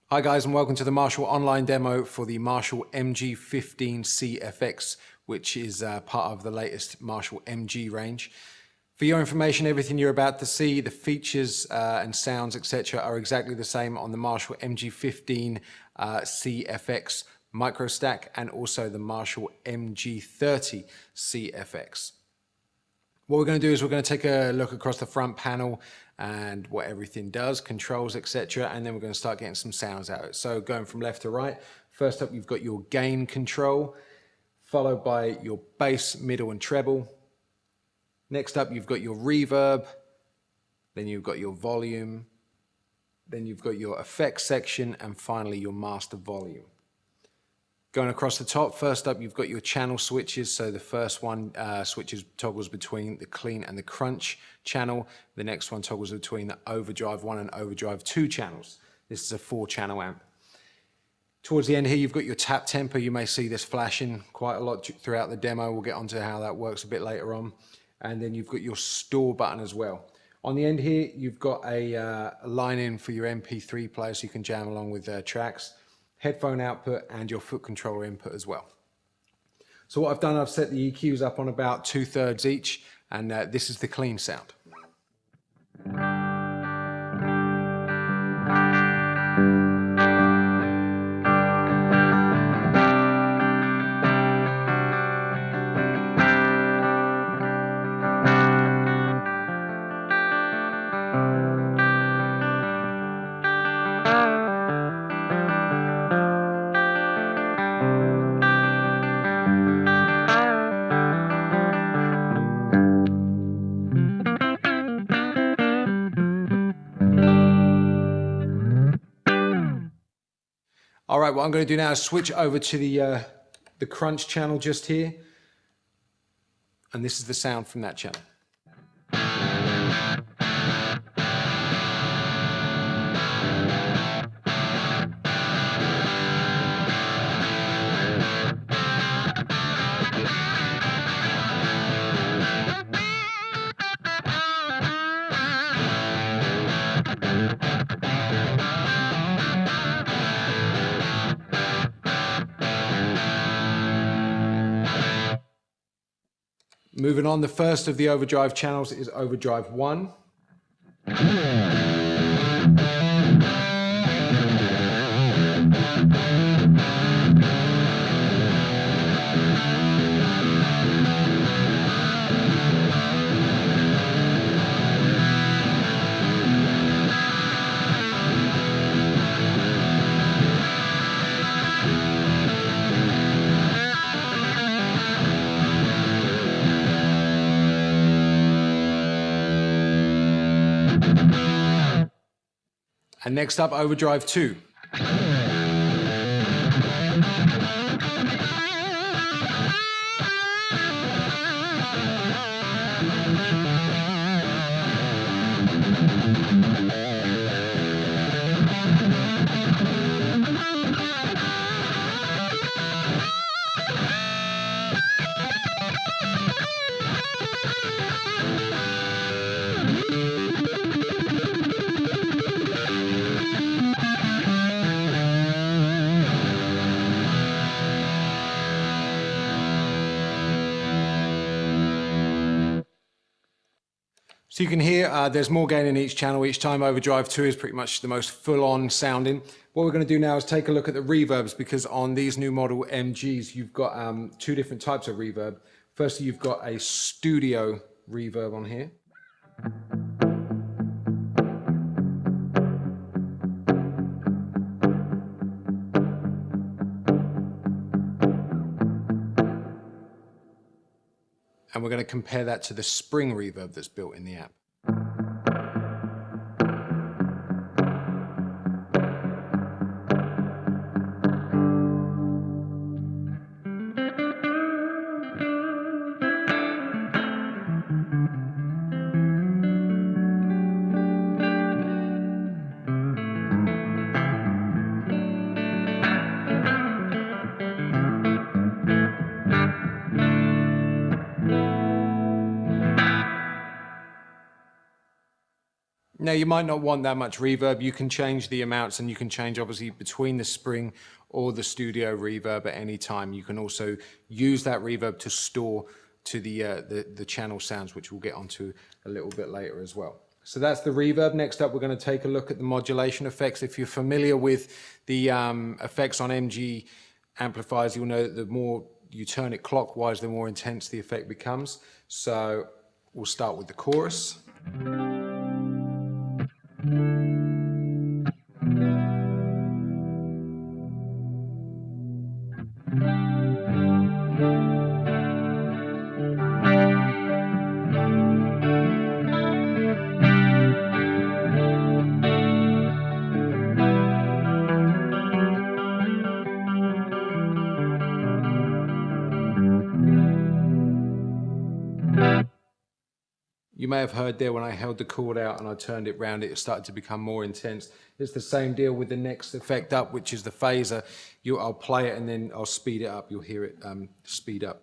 Hi guys, and welcome to the Marshall online demo for the Marshall MG15CFX, which is part of the latest Marshall MG range. For your information, everything you're about to see, the features and sounds, etc. are exactly the same on the Marshall MG15CFX micro stack and also the Marshall MG30CFX. What we're going to do is we're going to take a look across the front panel and what everything does, controls, etc. And then we're going to start getting some sounds out of it. So going from left to right, first up you've got your gain control, followed by your bass, middle and treble. Next up you've got your reverb, then you've got your volume, then you've got your effects section, and finally your master volume. Going across the top, first up you've got your channel switches. So the first one toggles between the clean and the crunch channel. The next one toggles between the overdrive 1 and overdrive 2 channels. This is a 4-channel amp. Towards the end here you've got your tap tempo. You may see this flashing quite a lot throughout the demo. We'll get onto how that works a bit later on. And then you've got your store button as well. On the end here you've got a line in for your MP3 player so you can jam along with tracks. Headphone output and your foot controller input as well. So what I've done, I've set the EQs up on about 2/3 each, and this is the clean sound. All right, what I'm going to do now is switch over to the crunch channel just here. And this is the sound from that channel. Moving on, the first of the overdrive channels is overdrive 1. And next up, overdrive 2. So you can hear there's more gain in each channel. Each time overdrive 2 is pretty much the most full-on sounding. What we're going to do now is take a look at the reverbs, because on these new model MGs you've got 2 different types of reverb. Firstly, you've got a studio reverb on here. And we're going to compare that to the spring reverb that's built in the amp. Now you might not want that much reverb. You can change the amounts, and you can change obviously between the spring or the studio reverb at any time. You can also use that reverb to store to the channel sounds, which we'll get onto a little bit later as well. So that's the reverb. Next up, we're going to take a look at the modulation effects. If you're familiar with the effects on MG amplifiers, you'll know that the more you turn it clockwise, the more intense the effect becomes. So we'll start with the chorus. You may have heard there when I held the chord out and I turned it round, it started to become more intense. It's the same deal with the next effect up, which is the phaser. I'll play it and then I'll speed it up. You'll hear it speed up.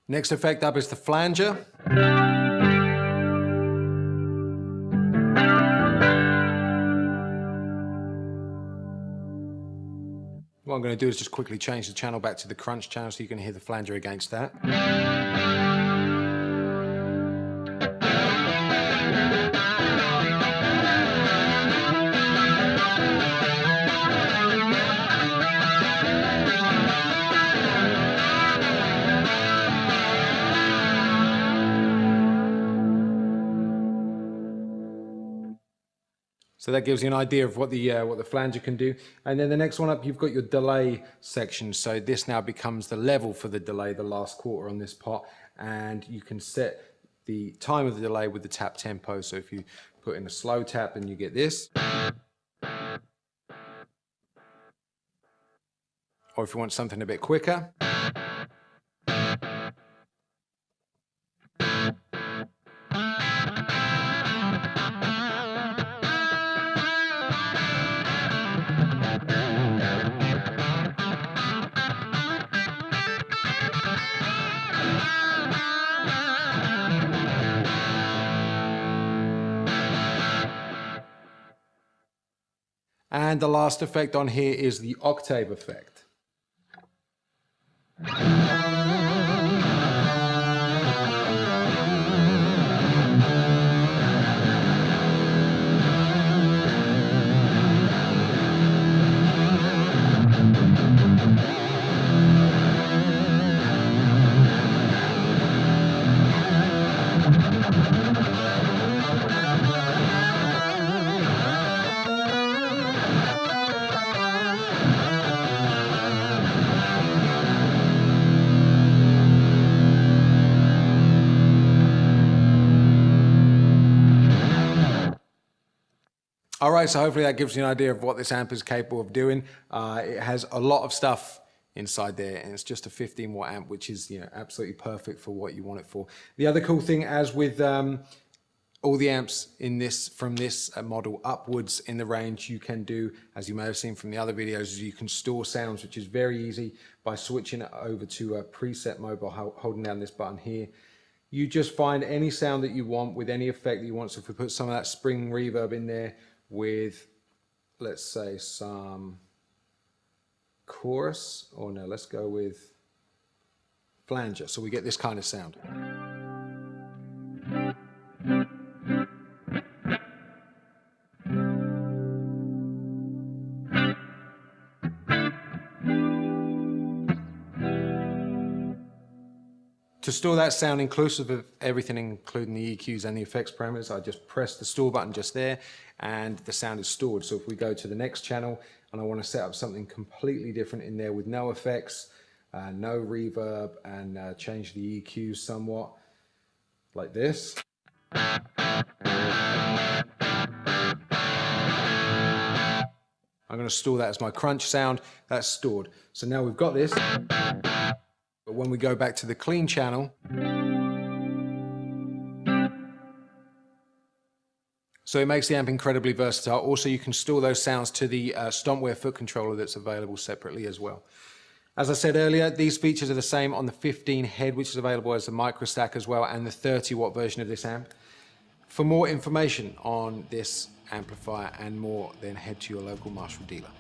Next effect up is the flanger. What I'm going to do is just quickly change the channel back to the crunch channel so you can hear the flanger against that. So that gives you an idea of what the flanger can do. And then the next one up, you've got your delay section. So this now becomes the level for the delay, the last quarter on this part. And you can set the time of the delay with the tap tempo. So if you put in a slow tap, then you get this. Or if you want something a bit quicker. And the last effect on here is the octave effect. All right, so hopefully that gives you an idea of what this amp is capable of doing. It has a lot of stuff inside there, and it's just a 15-watt amp, which is absolutely perfect for what you want it for. The other cool thing, as with all the amps in this from this model upwards in the range, you can do, as you may have seen from the other videos, is you can store sounds, which is very easy by switching it over to a preset mode by holding down this button here. You just find any sound that you want with any effect that you want. So if we put some of that spring reverb in there with, let's say, some chorus, or no, let's go with flanger, so we get this kind of sound. To store that sound inclusive of everything, including the EQs and the effects parameters, I just press the store button just there and the sound is stored. So if we go to the next channel and I want to set up something completely different in there with no effects, no reverb, and change the EQs somewhat, like this. I'm going to store that as my crunch sound. That's stored. So now we've got this. But when we go back to the clean channel, so it makes the amp incredibly versatile. Also, you can store those sounds to the Stompware foot controller that's available separately as well. As I said earlier, these features are the same on the 15 head, which is available as a micro stack as well, and the 30-watt version of this amp. For more information on this amplifier and more, then head to your local Marshall dealer.